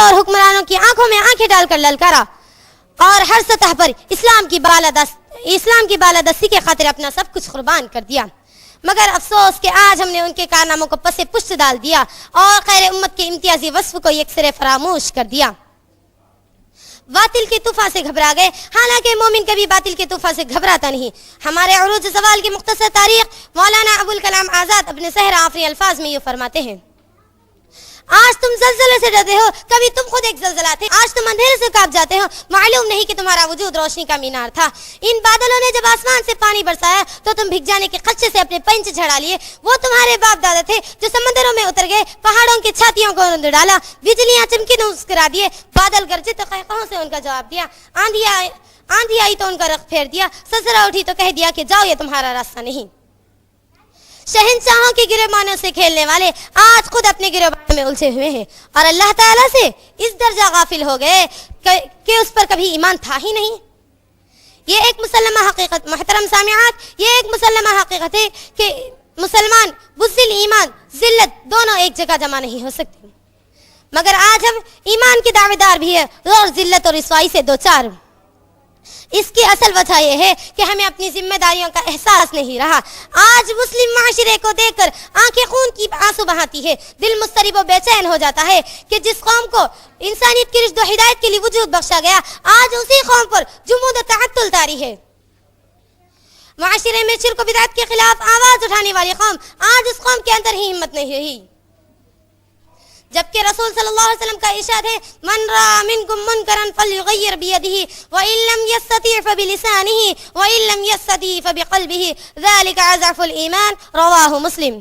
اور حکمرانوں کی آنکھوں میں آنکھیں ڈال کر للکارا اور ہر سطح پر اسلام کی بالادستی کے خاطر اپنا سب کچھ قربان کر دیا. مگر افسوس کہ آج ہم نے ان کے کارناموں کو پس پشت ڈال دیا اور خیر امت کے امتیازی وصف کو یکسر فراموش کر دیا. باطل کے طوفان سے گھبرا گئے، حالانکہ مومن کبھی باطل کے طوفان سے گھبراتا نہیں. ہمارے عروج زوال کی مختصر تاریخ مولانا ابوالکلام آزاد اپنے سحر آفری الفاظ میں یہ فرماتے ہیں: آج تم زلزلے سے ڈرتے ہو، کبھی تم خود ایک زلزلہ تھے. آج تم اندھیرے سے کانپ جاتے ہو، معلوم نہیں کہ تمہارا وجود روشنی کا مینار تھا. ان بادلوں نے جب آسمان سے پانی برسایا تو تم بھگ جانے کے خدشے سے اپنے پنچ جھڑا لیے. وہ تمہارے باپ دادا تھے جو سمندروں میں اتر گئے، پہاڑوں کی چھاتیوں کو رند ڈالا، بجلیاں چمکی تو مسکرا دیے، بادل گرجے تو قہقہوں سے ان کا جواب دیا، آندھی آئی تو ان کا رخ پھیر دیا، زلزلہ اٹھی تو کہہ دیا کہ جاؤ یہ تمہارا راستہ نہیں. شہنشاہوں کے گریبانوں سے کھیلنے والے آج خود اپنے گریبانوں میں الجھے ہوئے ہیں اور اللہ تعالیٰ سے اس درجہ غافل ہو گئے کہ اس پر کبھی ایمان تھا ہی نہیں. یہ ایک مسلمہ حقیقت، محترم سامعات، یہ ایک مسلمہ حقیقت ہے کہ مسلمان بزدل ایمان ذلت دونوں ایک جگہ جمع نہیں ہو سکتے. مگر آج ہم ایمان کے دعوے دار بھی ہیں اور ذلت اور رسوائی سے دوچار. اس کی اصل وجہ یہ ہے کہ ہمیں اپنی ذمہ داریوں کا احساس نہیں رہا. آج مسلم معاشرے کو دیکھ کر آنکھیں خون کی آنسو بہاتی ہے، دل مضطرب و بے چین ہو جاتا ہے کہ جس قوم کو انسانیت کی رشد و ہدایت کے لیے وجود بخشا گیا، آج اسی قوم پر جمود و تعطل طاری ہے. معاشرے میں شرک و بدعت کے خلاف آواز اٹھانے والی قوم، آج اس قوم کے اندر ہی ہمت نہیں رہی. جبکہ رسول صلی اللہ علیہ وسلم کا ارشاد ہے: من را منکم منکرا فلیغیر بیدہ وان لم یستطع فبلسانہ وان لم یستطع فبقلبہ ذلک اضعف الایمان، رواہ مسلم.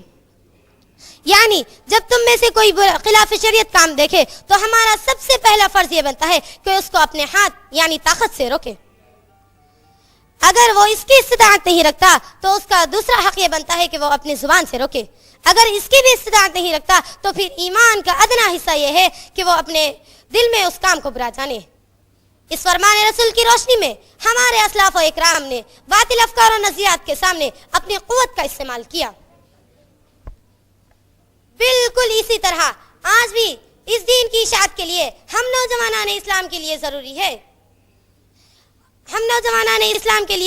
یعنی جب تم میں سے کوئی خلاف شریعت کام دیکھے تو ہمارا سب سے پہلا فرض یہ بنتا ہے کہ اس کو اپنے ہاتھ یعنی طاقت سے روکے. اگر وہ اس کی استطاعت نہیں رکھتا تو اس کا دوسرا حق یہ بنتا ہے کہ وہ اپنی زبان سے روکے. اگر اس کی بھی استطاعت نہیں رکھتا تو پھر ایمان کا ادنا حصہ یہ ہے کہ وہ اپنے دل میں اس کام کو برا جانے. اس فرمان رسول کی روشنی میں ہمارے اسلاف و اکرام نے باطل افکار و نظریات کے سامنے اپنی قوت کا استعمال کیا. بالکل اسی طرح آج بھی اس دین کی اشاعت کے لیے ہم نوجوانان اسلام کے لیے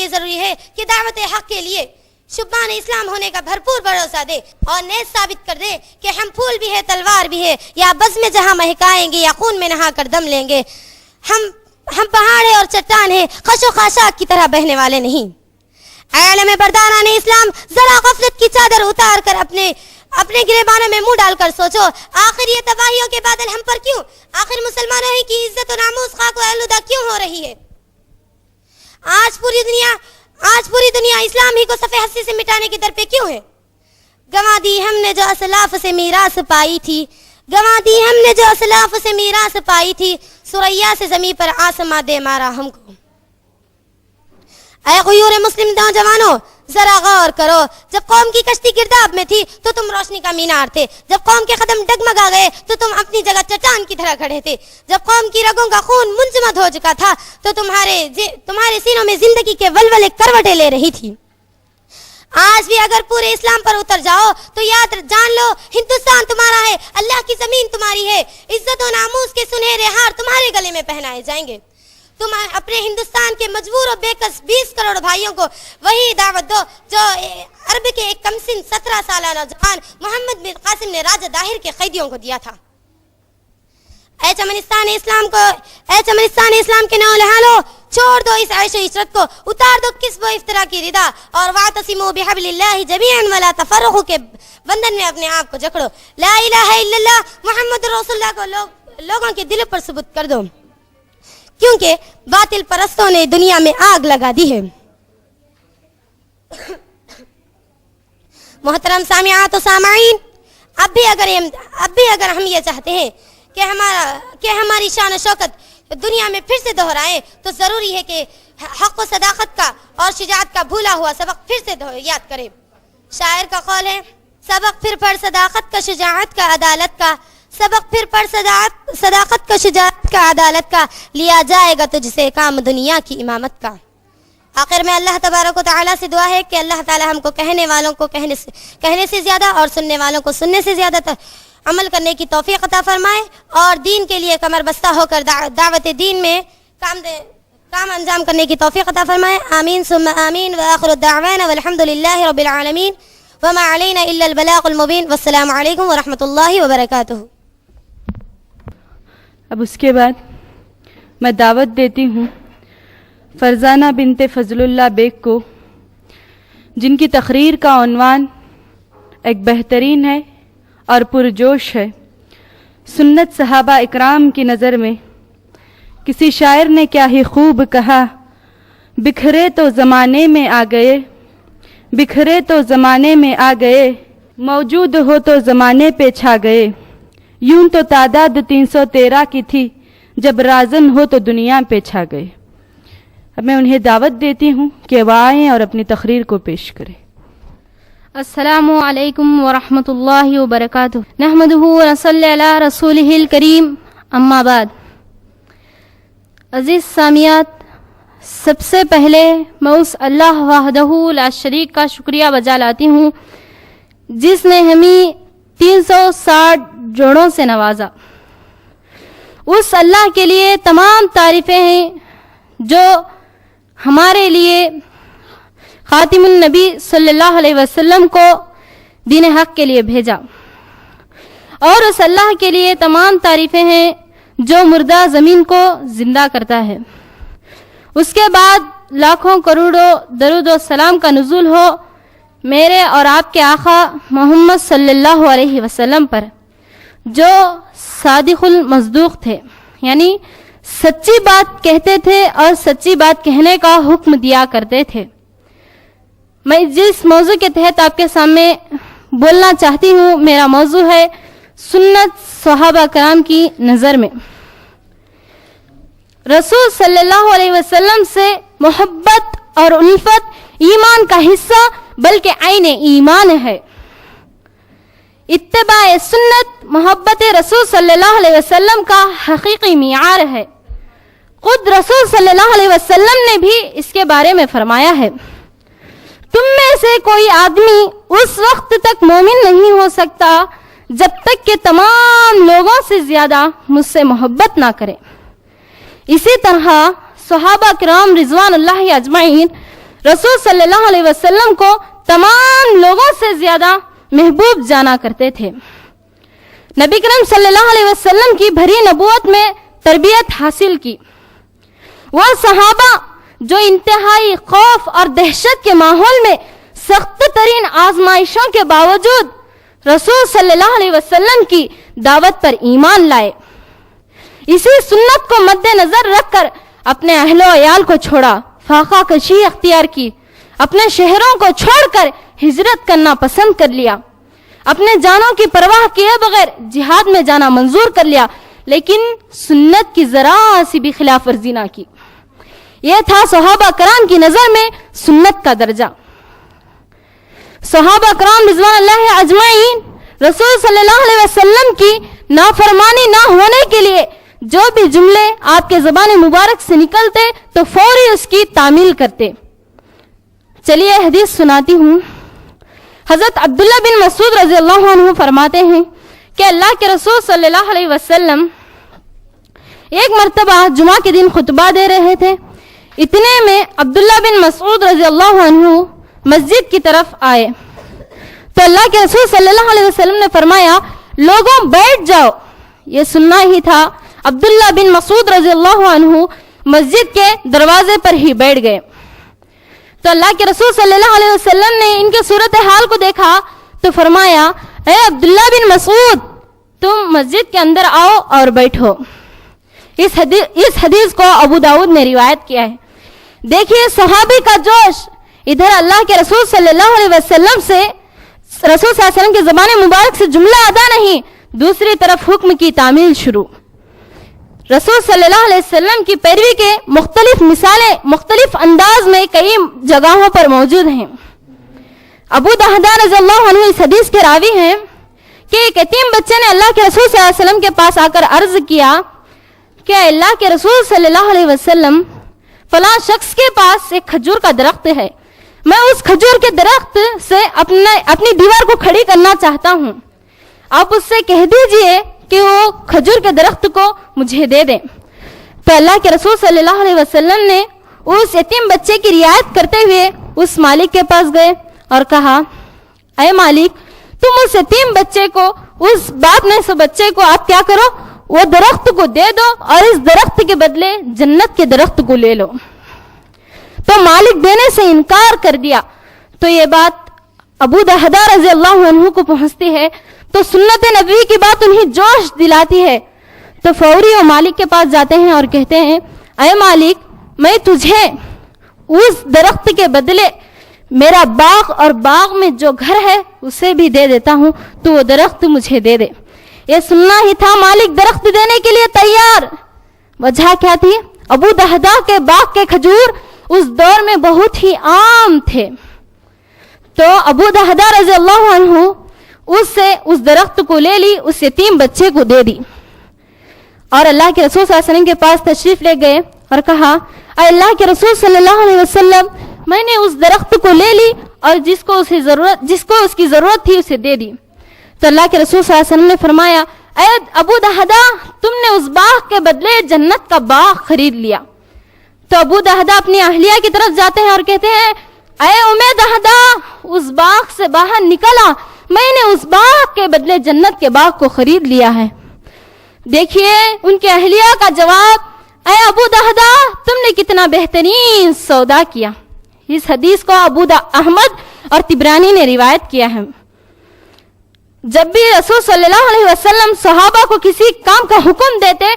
ضروری ہے کہ دعوت حق کے لیے شبان اسلام ہونے کا بھرپور بھروسہ دے اور نیز ثابت کر دے کہ ہم پھول بھی ہے تلوار بھی ہے، یا بز میں جہاں مہکائیں گے یا خون میں نہا کر دم لیں گے. ہم پہاڑ ہے اور چٹان ہے، خش و خاشاک کی طرح بہنے والے نہیں. عالم برداران اسلام، ذرا غفلت کی چادر اتار کر اپنے گریبانوں میں منہ ڈال کر سوچو، آخر یہ تباہیوں کے بادل ہم پر کیوں؟ آخر مسلمانوں ہی کی عزت و ناموس خاک و آلودہ کیوں ہو رہی ہے؟ آج پوری دنیا اسلام ہی کو صفحہ ہستی سے مٹانے کی در پہ کیوں ہے؟ گنوا دی ہم نے جو اسلاف سے میراث پائی تھی، سریا سے زمین پر آسماں دے مارا ہم کو. اے غیور مسلم نوجوانوں، ذرا غور کرو. جب قوم کی کشتی گرداب میں تھی تو تم روشنی کا مینار تھے. جب قوم کے قدم ڈگمگا گئے تو تم اپنی جگہ چٹان کی طرح کھڑے تھے. جب قوم کی رگوں کا خون منجمد ہو چکا تھا تو تمہارے سینوں میں زندگی کے ولولے کروٹیں لے رہی تھی. آج بھی اگر پورے اسلام پر اتر جاؤ تو جان لو، ہندوستان تمہارا ہے، اللہ کی زمین تمہاری ہے. عزت و ناموس کے سنہرے ہار تمہارے گلے میں پہنائے جائیں گے. تم اپنے ہندوستان کے مجبور و بےکس 20 کروڑ بھائیوں کو وہی دعوت دو جو عرب کے ایک کمسن 17 سالہ نوجوان محمد بن قاسم نے راجہ داہر کے قیدیوں کو دیا تھا. اے چمنستان اسلام کے نولہانوں، چھوڑ دو اس عیش و عشرت کو، اتار دو کسب و افطرا کی ردا اور واعتصموا بحبل اللہ جمیعا ولا تفرقوا کے بندھن میں اپنے آپ کو جکڑو. لا الہ الا اللہ محمد رسول اللہ کو لوگوں کے دل پر ثبوت کر دو، کیونکہ باطل پرستوں نے دنیا میں آگ لگا دی ہے. محترم سامعات و سامعین، اب بھی اگر ہم یہ چاہتے ہیں کہ ہماری شان و شوکت دنیا میں پھر سے دہرائیں تو ضروری ہے کہ حق و صداقت کا اور شجاعت کا بھولا ہوا سبق پھر سے یاد کریں. شاعر کا قول ہے: سبق پھر پڑھ صداقت کا، شجاعت کا، عدالت کا. سبق پھر پڑھ صداقت کا، شجاعت کا، عدالت کا، لیا جائے گا تجھ سے کام دنیا کی امامت کا. آخر میں اللہ تبارک و تعالیٰ سے دعا ہے کہ اللہ تعالیٰ ہم کو کہنے والوں کو کہنے سے زیادہ اور سننے والوں کو سننے سے زیادہ عمل کرنے کی توفیق عطا فرمائے اور دین کے لیے کمر بستہ ہو کر دعوت دین میں کام انجام کرنے کی توفیق عطا فرمائے. آمین ثم آمین. وآخر الدعوانا والحمد للہ رب العالمین وما علینا الا البلاغ المبین. والسلام علیکم ورحمۃ اللہ وبرکاتہ. اب اس کے بعد میں دعوت دیتی ہوں فرزانہ بنت فضل اللہ بیگ کو، جن کی تقریر کا عنوان ایک بہترین ہے اور پرجوش ہے. سنت صحابہ اکرام کی نظر میں کسی شاعر نے کیا ہی خوب کہا، بکھرے تو زمانے میں آ گئے، بکھرے تو زمانے میں آ گئے، موجود ہو تو زمانے پہ چھا گئے. یوں تو تعداد 313 کی تھی، جب رازن ہو تو دنیا پہ چھا گئے. اب میں انہیں دعوت دیتی ہوں کہ وہ آئیں اور اپنی تقریر کو پیش کریں. السلام علیکم ورحمۃ اللہ وبرکاتہ. نحمدہ ونصلی علی رسولہ الکریم. اما بعد. عزیز سامعات، سب سے پہلے میں اس اللہ وحدہ لا شریک کا شکریہ بجا لاتی ہوں جس نے ہمیں 360 جوڑوں سے نوازا. اس اللہ کے لیے تمام تعریفیں ہیں جو ہمارے لیے خاتم النبی صلی اللہ علیہ وسلم کو دین حق کے لیے بھیجا، اور اس اللہ کے لیے تمام تعریفیں ہیں جو مردہ زمین کو زندہ کرتا ہے. اس کے بعد لاکھوں کروڑوں درود و سلام کا نزول ہو میرے اور آپ کے آقا محمد صلی اللہ علیہ وسلم پر، جو صادق المصدوق تھے، یعنی سچی بات کہتے تھے اور سچی بات کہنے کا حکم دیا کرتے تھے. میں جس موضوع کے تحت آپ کے سامنے بولنا چاہتی ہوں، میرا موضوع ہے سنت صحابہ کرام کی نظر میں. رسول صلی اللہ علیہ وسلم سے محبت اور الفت ایمان کا حصہ بلکہ عین ایمان ہے. اتباع سنت محبت رسول صلی اللہ علیہ وسلم کا حقیقی معیار ہے. خود رسول صلی اللہ علیہ وسلم نے بھی اس کے بارے میں فرمایا ہے، تم میں سے کوئی آدمی اس وقت تک مومن نہیں ہو سکتا جب تک کہ تمام لوگوں سے زیادہ مجھ سے محبت نہ کرے. اسی طرح صحابہ کرام رضوان اللہ اجمعین رسول صلی اللہ علیہ وسلم کو تمام لوگوں سے زیادہ محبوب جانا کرتے تھے. نبی کریم صلی اللہ علیہ وسلم کی بھری نبوت میں تربیت حاصل کی. وہ صحابہ جو انتہائی خوف اور دہشت کے ماحول میں سخت ترین آزمائشوں کے باوجود رسول صلی اللہ علیہ وسلم کی دعوت پر ایمان لائے. اسی سنت کو مد نظر رکھ کر اپنے اہل و عیال کو چھوڑا، فاقہ کشی اختیار کی، اپنے شہروں کو چھوڑ کر ہجرت کرنا پسند کر لیا، اپنے جانوں کی پرواہ کیے بغیر جہاد میں جانا منظور کر لیا، لیکن سنت کی ذرا سی بھی خلاف ورزی نہ کی. یہ تھا صحابہ کرام کی نظر میں سنت کا درجہ. صحابہ کرام رضوان اللہ اجمعین رسول صلی اللہ علیہ وسلم کی نافرمانی نہ ہونے کے لیے جو بھی جملے آپ کے زبان مبارک سے نکلتے تو فوری اس کی تعمیل کرتے. چلیے حدیث سناتی ہوں. حضرت عبداللہ بن مسعود رضی اللہ عنہ فرماتے ہیں کہ اللہ کے رسول صلی اللہ علیہ وسلم ایک مرتبہ جمعہ کے دن خطبہ دے رہے تھے. اتنے میں عبداللہ بن مسعود رضی اللہ عنہ مسجد کی طرف آئے تو اللہ کے رسول صلی اللہ علیہ وسلم نے فرمایا لوگوں بیٹھ جاؤ. یہ سننا ہی تھا. عبداللہ بن مسعود رضی اللہ عنہ مسجد کے دروازے پر ہی بیٹھ گئے تو اللہ کے رسول صلی اللہ علیہ وسلم نے ان کے صورتحال کو دیکھا تو فرمایا اے عبداللہ بن مسعود تم مسجد کے اندر آؤ اور بیٹھو. اس حدیث کو ابو داؤد نے روایت کیا ہے. دیکھیے صحابی کا جوش. ادھر اللہ کے رسول صلی اللہ علیہ وسلم سے رسول صلی اللہ علیہ وسلم کے زبان مبارک سے جملہ ادا نہیں، دوسری طرف حکم کی تعمیل شروع. رسول صلی اللہ علیہ وسلم کی پیروی کے مختلف مثالیں مختلف انداز میں کئی جگہوں پر موجود ہیں. ابو دہدہ رضی اللہ عنہ اس حدیث کے راوی ہیں کہ ایک یتیم بچے نے اللہ کے رسول صلی اللہ علیہ وسلم کے پاس آ کر عرض کیا کہ اللہ کے رسول صلی اللہ علیہ وسلم فلاں شخص کے پاس ایک کھجور کا درخت ہے، میں اس کھجور کے درخت سے اپنی دیوار کو کھڑی کرنا چاہتا ہوں. آپ اس سے کہہ دیجئے کہ وہ کھجور کے درخت کو مجھے دے دیں۔ تو اللہ کے رسول صلی اللہ علیہ وسلم نے اس یتیم بچے کی رعایت کرتے ہوئے اس مالک کے پاس گئے اور کہا، اے مالک، تم اس یتیم بچے کو، اس باپ نے سے بچے کو آپ کیا کرو، وہ درخت کو دے دو اور اس درخت کے بدلے جنت کے درخت کو لے لو۔ تو مالک دینے سے انکار کر دیا۔ تو یہ بات ابو دہدہ رضی اللہ عنہ کو پہنچتی ہے، تو سنت نبوی کی بات انہیں جوش دلاتی ہے۔ تو فوری وہ مالک کے پاس جاتے ہیں اور کہتے ہیں، اے مالک، میں تجھے اس درخت کے بدلے میرا باغ اور باغ میں جو گھر ہے اسے بھی دے دیتا ہوں، تو وہ درخت مجھے دے دے۔ یہ سننا ہی تھا، مالک درخت دینے کے لیے تیار۔ وجہ کیا تھی؟ ابو دہدہ کے باغ کے کھجور اس دور میں بہت ہی عام تھے۔ تو ابو دہدہ رضی اللہ عنہ اس سے اس درخت کو لے لی، اس یتیم بچے کو دے دی، اور اللہ کے رسول صلی اللہ علیہ وسلم کے پاس تشریف لے گئے اور کہا، اے اللہ کے رسول صلی اللہ علیہ وسلم، میں نے اس درخت کو لے لی اور جس کو اس کی ضرورت تھی اسے دے دی۔ تو اللہ کے رسول صلی اللہ علیہ وسلم نے فرمایا، اے ابو دہدہ، تم نے اس باغ کے بدلے جنت کا باغ خرید لیا۔ تو ابو دہدہ اپنی اہلیہ کی طرف جاتے ہیں اور کہتے ہیں، اے امی دہدہ، اس باغ سے باہر نکلا، میں نے اس باغ کے بدلے جنت کے باغ کو خرید لیا ہے۔ دیکھیے ان کے اہلیہ کا جواب، اے ابو دہدہ، تم نے کتنا بہترین سودا کیا۔ اس حدیث کو احمد اور طبرانی نے روایت کیا ہے۔ جب بھی رسول صلی اللہ علیہ وسلم صحابہ کو کسی کام کا حکم دیتے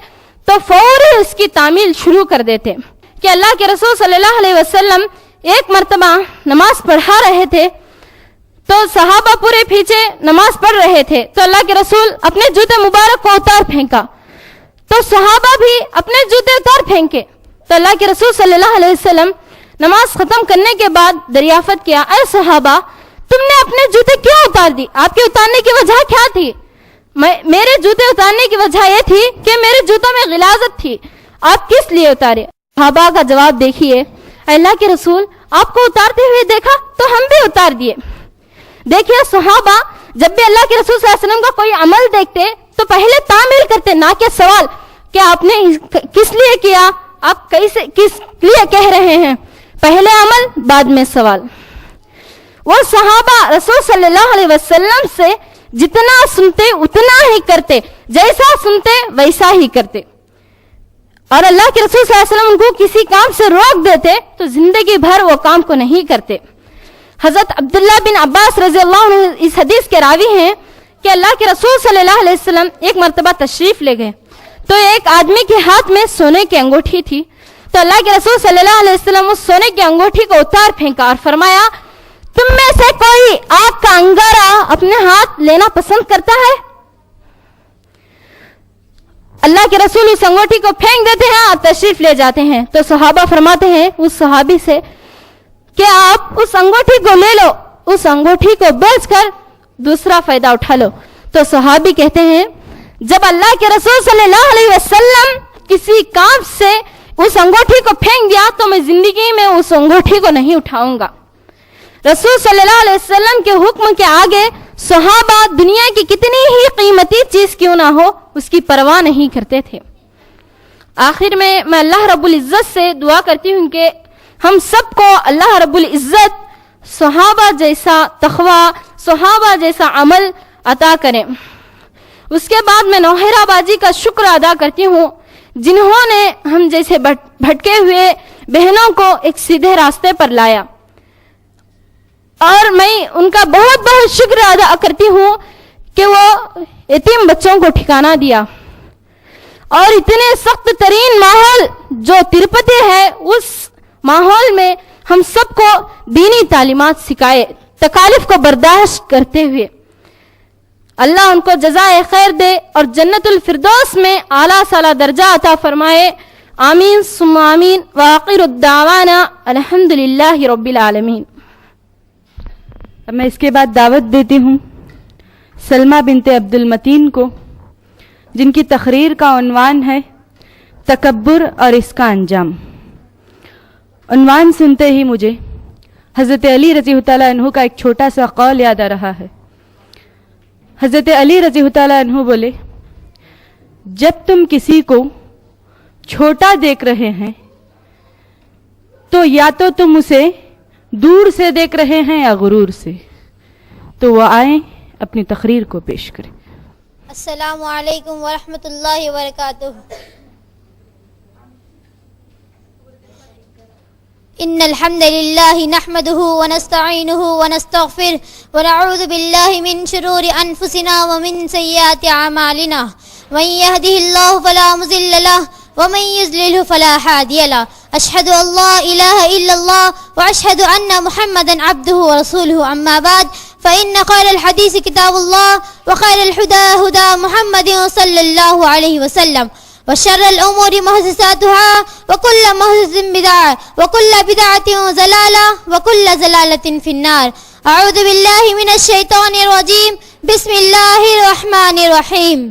تو فوری اس کی تعمیل شروع کر دیتے۔ کہ اللہ کے رسول صلی اللہ علیہ وسلم ایک مرتبہ نماز پڑھا رہے تھے، تو صحابہ پورے پیچھے نماز پڑھ رہے تھے، تو اللہ کے رسول اپنے جوتے مبارک کو اتار پھینکا، تو صحابہ بھی اپنے جوتے اتار پھینکے۔ تو اللہ کے رسول صلی اللہ علیہ وسلم نماز ختم کرنے کے بعد دریافت کیا، اے صحابہ، تم نے اپنے جوتے کیوں اتار دی؟ آپ کے اتارنے کی وجہ کیا تھی؟ میرے جوتے اتارنے کی وجہ یہ تھی کہ میرے جوتوں میں غلاظت تھی، آپ کس لیے اتارے؟ صحابہ کا جواب دیکھیے، اللہ کے رسول، آپ کو اتارتے ہوئے دیکھا تو ہم بھی اتار دیے۔ دیکھیے صحابہ جب بھی اللہ کے رسول صلی اللہ علیہ وسلم کا کوئی عمل دیکھتے تو پہلے تعمیل کرتے، نہ کہ سوال کہ آپ نے کس لیے کیا، آپ کس لیے کہہ رہے ہیں، پہلے عمل بعد میں سوال۔ وہ صحابہ رسول صلی اللہ علیہ وسلم سے جتنا سنتے اتنا ہی کرتے، جیسا سنتے ویسا ہی کرتے، اور اللہ کے رسول صلی اللہ علیہ وسلم ان کو کسی کام سے روک دیتے تو زندگی بھر وہ کام کو نہیں کرتے۔ حضرت عبداللہ بن عباس رضی اللہ عنہ اس حدیث کے راوی ہیں کہ اللہ کے رسول صلی اللہ علیہ وسلم ایک مرتبہ تشریف لے گئے، تو ایک آدمی کے ہاتھ میں سونے کی انگوٹھی تھی، تو اللہ کے رسول صلی اللہ علیہ وسلم اس سونے کی انگوٹھی کو اتار پھینکا اور فرمایا، تم میں سے کوئی آگ کا انگارہ اپنے ہاتھ لینا پسند کرتا ہے؟ اللہ کے رسول اس انگوٹھی کو پھینک دیتے ہیں اور تشریف لے جاتے ہیں۔ تو صحابہ فرماتے ہیں اس صحابی سے کہ آپ اس انگوٹھی کو لے لو، اس انگوٹھی کو بیچ کر دوسرا فائدہ اٹھا لو۔ تو صحابی کہتے ہیں جب اللہ کے رسول صلی اللہ علیہ وسلم کسی کام سے اس انگوٹھی کو پھینک دیا تو میں زندگی میں اس انگوٹھی کو نہیں اٹھاؤں گا۔ رسول صلی اللہ علیہ وسلم کے حکم کے آگے صحابہ دنیا کی کتنی ہی قیمتی چیز کیوں نہ ہو اس کی پرواہ نہیں کرتے تھے۔ آخر میں اللہ رب العزت سے دعا کرتی ہوں کہ ہم سب کو اللہ رب العزت صحابہ جیسا تقوی، صحابہ جیسا عمل عطا کریں۔ اس کے بعد میں نوحیرہ باجی کا شکر ادا کرتی ہوں جنہوں نے ہم جیسے بھٹکے ہوئے بہنوں کو ایک سیدھے راستے پر لایا، اور میں ان کا بہت بہت شکر ادا کرتی ہوں کہ وہ یتیم بچوں کو ٹھکانہ دیا، اور اتنے سخت ترین ماحول جو تروپتی ہے اس ماحول میں ہم سب کو دینی تعلیمات سکھائے، تکالیف کو برداشت کرتے ہوئے۔ اللہ ان کو جزائے خیر دے اور جنت الفردوس میں اعلیٰ سالا درجہ عطا فرمائے، آمین ثم آمین، وآخر الدعوانا الحمدللہ رب العالمین۔ اب میں اس کے بعد دعوت دیتی ہوں سلمہ بنت عبد المتین کو، جن کی تقریر کا عنوان ہے تکبر اور اس کا انجام۔ عنوان سنتے ہی مجھے حضرت علی رضی اللہ عنہ کا ایک چھوٹا سا قول یاد آ رہا ہے۔ حضرت علی رضی اللہ تعالیٰ عنہ بولے جب تم کسی کو چھوٹا دیکھ رہے ہیں تو یا تو تم اسے دور سے دیکھ رہے ہیں یا غرور سے، تو وہ آئیں اپنی تقریر کو پیش کریں۔ السلام علیکم ورحمۃ اللہ وبرکاتہ۔ ان الحمد لله نحمده ونستعينه ونستغفره ونعوذ بالله من شرور انفسنا ومن سيئات اعمالنا، من يهده الله فلا مضل له ومن يضلل فلا هادي له، اشهد ان لا اله الا الله واشهد ان محمدا عبده ورسوله، اما بعد فان خير الحديث كتاب الله وخير الهدى هدى محمد صلى الله عليه وسلم، وشر الأمور محدثاتها وكل محدثة بدعة وكل بدعة ضلالة وكل ضلالة في النار۔ أعوذ بالله من الشيطان الرجيم، بسم الله الرحمن الرحيم۔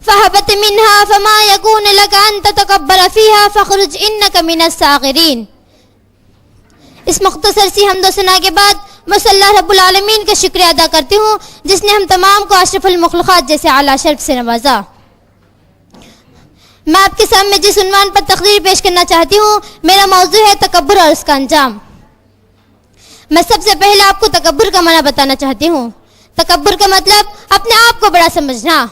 فهبط منها فما يكون لك أن تتكبر فيها فاخرج إنك من الصاغرين۔ اس مختصر سی حمد و ثنا کے بعد میں صلی اللہ رب العالمین کا شکریہ ادا کرتی ہوں جس نے ہم تمام کو اشرف المخلوقات جیسے اعلیٰ شرف سے نوازا۔ میں آپ کے سامنے جس عنوان پر تقریر پیش کرنا چاہتی ہوں میرا موضوع ہے تکبر اور اس کا انجام۔ میں سب سے پہلے آپ کو تکبر کا معنی بتانا چاہتی ہوں۔ تکبر کا مطلب اپنے آپ کو بڑا سمجھنا،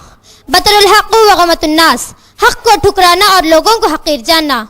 بطر الحق و غمت الناس، حق کو ٹھکرانا اور لوگوں کو حقیر جاننا۔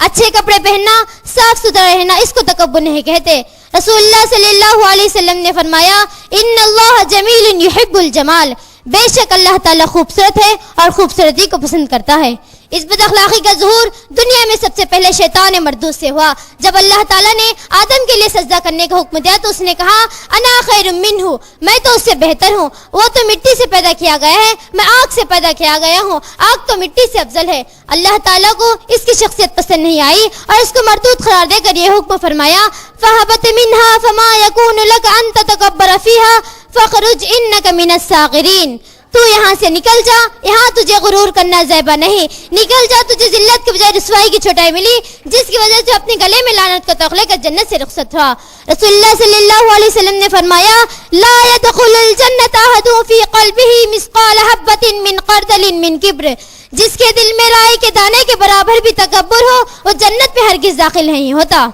اچھے کپڑے پہننا، صاف ستھرا رہنا، اس کو تکبر نہیں کہتے۔ رسول اللہ صلی اللہ علیہ وسلم نے فرمایا ان اللہ جمیل یحب الجمال، بے شک اللہ تعالیٰ خوبصورت ہے اور خوبصورتی کو پسند کرتا ہے۔ اس بد اخلاقی کا ظہور دنیا میں سب سے پہلے شیطان مردود سے ہوا۔ جب اللہ تعالیٰ نے آدم کے لیے سجدہ کرنے کا حکم دیا تو اس نے کہا انا خیر منہ، میں تو اس سے بہتر ہوں، وہ تو مٹی سے پیدا کیا گیا ہے، میں آگ سے پیدا کیا گیا ہوں، آگ تو مٹی سے افضل ہے۔ اللہ تعالیٰ کو اس کی شخصیت پسند نہیں آئی اور اس کو مردود قرار دے کر یہ حکم فرمایا فَهَبَطْ مِنْهَا فَمَا يَكُونُ لَكَ أَن تَتَكَبَّرَ فِيهَا فَاخْرُجْ إِنَّكَ مِنَ الصَّاغِرِينَ۔ تو یہاں سے نکل جا، یہاں تجھے غرور کرنا زیبا نہیں، نکل جا، تجھے ذلت کے بجائے رسوائی کی چھٹائی ملی جس کی وجہ سے اپنے گلے میں لعنت کا توق لے کر جنت سے رخصت ہوا۔ رسول اللہ صلی اللہ علیہ وسلم نے فرمایا لا يدخل الجنة أحد في قلبه مثقال حبة من خردل من کبر، جس کے دل میں رائی کے دانے کے برابر بھی تکبر ہو وہ جنت میں ہرگز داخل نہیں ہوتا۔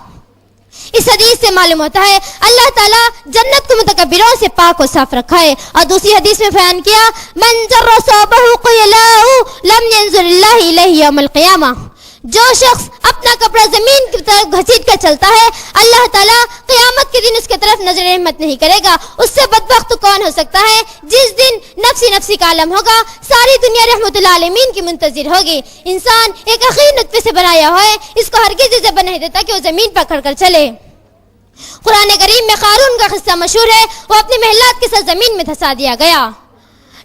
اس حدیث سے معلوم ہوتا ہے اللہ تعالیٰ جنت کو متکبروں سے پاک و صاف رکھا ہے، اور دوسری حدیث میں بیان کیا من جر ثوبہ قیلاء لم ينظر اللہ الیہ یوم القیامہ، جو شخص اپنا کپڑا زمین کی طرف گھسیٹ کر چلتا ہے اللہ تعالیٰ قیامت کے دن اس کی طرف نظر رحمت نہیں کرے گا۔ اس سے بدبخت کون ہو سکتا ہے جس دن نفسی نفسی کا عالم ہوگا، ساری دنیا رحمت العالمین کی منتظر ہوگی۔ انسان ایک اخیر نطفے سے بنایا ہوا ہے، اس کو ہرگز عزت نہیں دیتا کہ وہ زمین پر کھڑ کر چلے۔ قرآن کریم میں قارون کا قصہ مشہور ہے، وہ اپنی محلات کے ساتھ زمین میں دھسا دیا گیا۔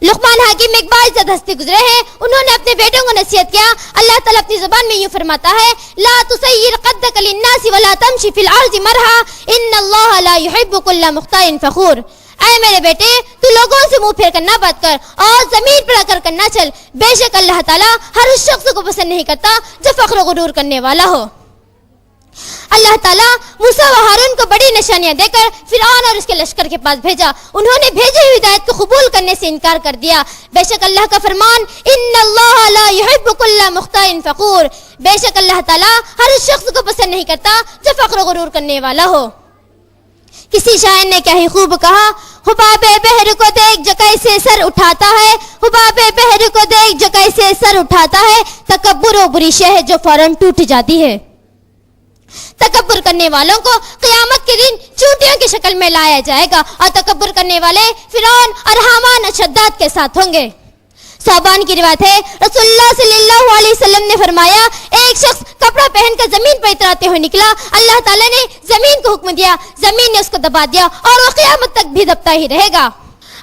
لقمان حکیم ایک باعزت ہستی گزرے ہیں، انہوں نے اپنے بیٹوں کو نصیحت کیا، اللہ تعالیٰ اپنی زبان میں یوں فرماتا ہے لا تسیر قدک للناس ولا تمشی فی الارض مرحا ان اللہ لا يحب كل مختال فخور۔ اے میرے بیٹے تو لوگوں سے منہ پھیر کر نہ بات کر اور زمین پر آ کر کرنا چل، بے شک اللہ تعالیٰ ہر اس شخص کو پسند نہیں کرتا جو فخر و غرور کرنے والا ہو۔ اللہ تعالیٰ موسیٰ و ہارون کو بڑی نشانیاں دے کر فرعون اور اس کے لشکر کے پاس بھیجا، انہوں نے بھیجی ہوئی ہدایت کو قبول کرنے سے انکار کر دیا۔ بے شک اللہ کا فرمان ان اللہ لا يحب كل مختال فخور، بے شک اللہ تعالیٰ ہر اس شخص کو پسند نہیں کرتا جو فخر و غرور کرنے والا ہو۔ کسی شاعر نے کیا ہی خوب کہا حباب بحر کو دیکھ جو کیسے سر اٹھاتا ہے، حباب بحر کو دیکھ جو کیسے سر اٹھاتا ہے، تکبر و بری شے ہے جو فوراً ٹوٹ جاتی ہے۔ تکبر کرنے والوں کو قیامت کے دن چونٹیوں کی شکل میں لایا جائے گا اور تکبر کرنے والے فرعون اور حامان اور شداد کے ساتھ ہوں گے۔ صحابان کی روایت ہے رسول اللہ صلی اللہ علیہ وسلم نے فرمایا ایک شخص کپڑا پہن کر زمین پر اتراتے ہوئے نکلا، اللہ تعالیٰ نے زمین کو حکم دیا، زمین نے اس کو دبا دیا اور وہ قیامت تک بھی دبتا ہی رہے گا۔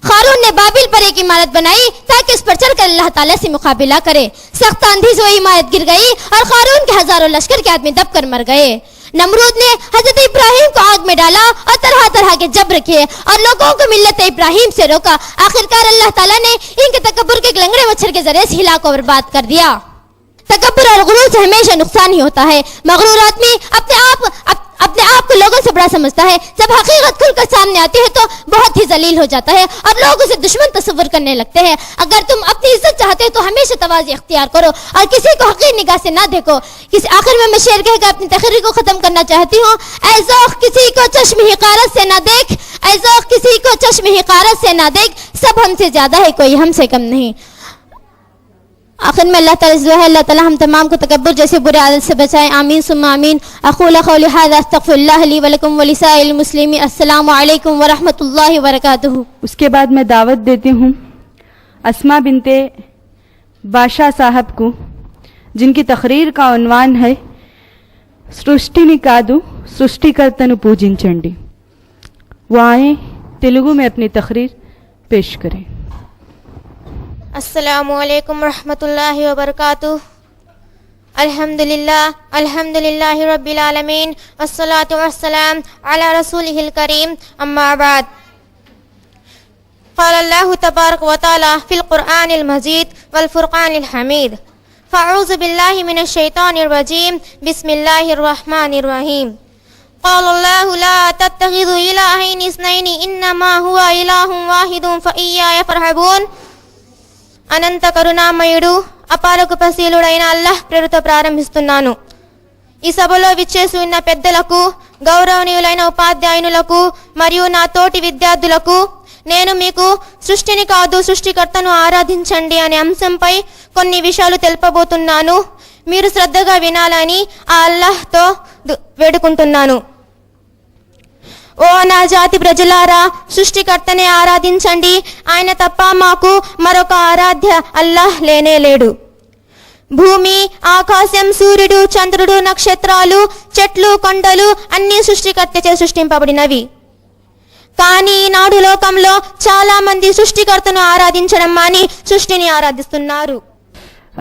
قارون نے بابل پر ایک عمارت بنائی تاکہ اس پر چڑھ کر اللہ تعالیٰ سے مقابلہ کرے، سخت آندھی سے وہ عمارت گر گئی اور قارون کے ہزاروں لشکر کے آدمی دب کر مر گئے۔ نمرود نے حضرت ابراہیم کو آگ میں ڈالا اور طرح طرح کے جبر کیے اور لوگوں کو ملت ابراہیم سے روکا، آخرکار اللہ تعالیٰ نے ان کے تکبر کے ایک لنگڑے مچھر کے ذریعے سے ہلاک و برباد کر دیا۔ تکبر اور غرور سے ہمیشہ نقصان ہی ہوتا ہے۔ مغرور آدمی اپنے آپ کو لوگوں سے بڑا سمجھتا ہے. جب حقیقت کھل کر سامنے آتی ہے تو بہت ہی ذلیل ہو جاتا ہے اور لوگ اسے دشمن تصور کرنے لگتے ہیں. اگر تم اپنی عزت چاہتے ہو تو ہمیشہ تواضع اختیار کرو اور کسی کو حقیر نگاہ سے نہ دیکھو. آخر میں شعر کہہ کر اپنی تقریر کو ختم کرنا چاہتی ہوں. اے ذوق کسی کو چشم حقارت سے نہ دیکھ, اے ذوق کسی کو چشم حقارت سے نہ دیکھ, سب ہم سے زیادہ ہے کوئی ہم سے کم نہیں. آخر میں اللہ تعالیٰ سے دعا ہے اللہ تعالیٰ ہم تمام کو تکبر جیسے برے عادت سے بچائیں. آمین ثم آمین. اقول قولی ھذا استغفر اللہ لی ولکم ولسائر المسلمین. السلام علیکم ورحمۃ اللہ وبرکاتہ. اس کے بعد میں دعوت دیتی ہوں اسما بنت بادشاہ صاحب کو, جن کی تقریر کا عنوان ہے سرشٹی کادو سرشٹی کرتنو پوجنچنڈی. وہ آئیں تیلگو میں اپنی تقریر پیش کریں. السلام علیکم ورحمۃ اللہ وبرکاتہ. الحمد للہ رب العالمین والصلاة والسلام علی رسولہ الکریم. اما بعد, قال اللہ تبارک و تعالی فی القرآن المجید والفرقان الحمید. فاعوذ باللہ من الشیطان الرجیم. بسم اللہ الرحمن الرحیم. قال اللہ لا تتخذوا الہین اثنین انما هو الہ واحد فإیایا فارہبون. అనంత కరుణామయుడు అపార కృపాశీలుడైన అల్లాహ్ పేరుతో ప్రారంభిస్తున్నాను. ఈ సభలో విచ్చేసి ఉన్న పెద్దలకు, గౌరవనీయులైన ఉపాధ్యాయునులకు మరియు నా తోటి విద్యార్థులకు నేను మీకు సృష్టిని కాదు సృష్టికర్తను ఆరాధించండి అనే అంశంపై కొన్ని విషయాలు తెలుపబోతున్నాను. మీరు శ్రద్ధగా వినాలని ఆ అల్లాహ్తో వేడుకుంటున్నాను. ఓ నా జాతి ప్రజలారా, సృష్టికర్తనే ఆరాధించండి. ఆయన తప్ప మాకు మరొక ఆరాధ్య అల్లాహ్ లేనే లేడు. భూమి, ఆకాశం, సూర్యుడు, చంద్రుడు, నక్షత్రాలు, చెట్లు, కొండలు అన్నీ సృష్టికర్తచే సృష్టింపబడినవి. కానీ ఈనాడు లోకంలో చాలా మంది సృష్టికర్తను ఆరాధించడం మాని సృష్టిని ఆరాధిస్తున్నారు.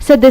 100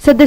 100